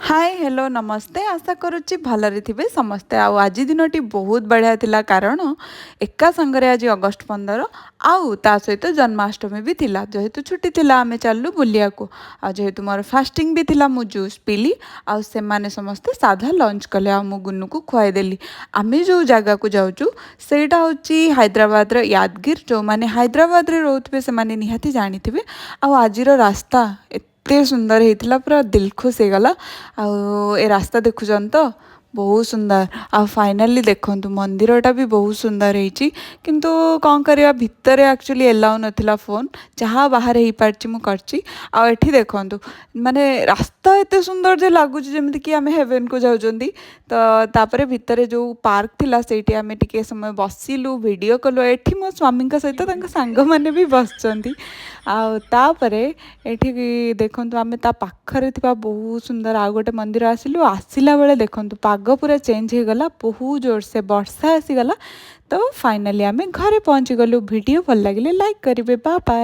Hi hello नमस्ते आशा करुच्ची भलरे थिबे समस्ते आज दिनटी बहुत बढ़िया थिला कारण एका संगरे आज अगस्ट 15 आउ ता सहित जन्माष्टमी भी थिला जेहेतु छुट्टी थिला आमे चललु बुलिया को आ जेहेतु मोर फास्टिंग भी थिला मु जूस पीली आ से माने समस्ते साधा लंच कले आ मु गुन्नु को खुआई देली। आमे जो जगह को जाउचु सेटा होची हैदराबाद रो यादगिर जो माने हैदराबाद रे रहउतबे से माने निहाती जानिथिबे आ आजिरो रास्ता एते सुंदर हेतिला पूरा दिल खुश हो गला। ए रास्ता देखुछन तो बहुत सुंदर आ फाइनली देखंतु मंदिरटा भी बहुत सुंदर होईची किंतु कौन करिया भितर एक्चुअली एलाउ नथिला फोन जहाँ बाहर हो पारची मु करची आ एठी देखंतु माने रास्ता एते सुंदर जे लागुची जेमिति कि आमे हेवन को जाउचंदी। तो तापरे भितर जो पार्क थिला सेठी आमे टिके समय बसिलु वीडियो कलु एठी मो स्वामी सहित तांका सांग माने भी बसचंदी आ तापरे एठी देखंतु आमे ता पाखरे थिबा बहुत सुंदर आ गोटे मंदिर आसिलु आसिला बेले देखंतु पाग पूरा चेंज हो गला बहुत जोर से वर्षा आसीगला। तो फाइनली आमे घरे पहुँची गलु। वीडियो भल लगे लाइक करेंगे। Bye bye.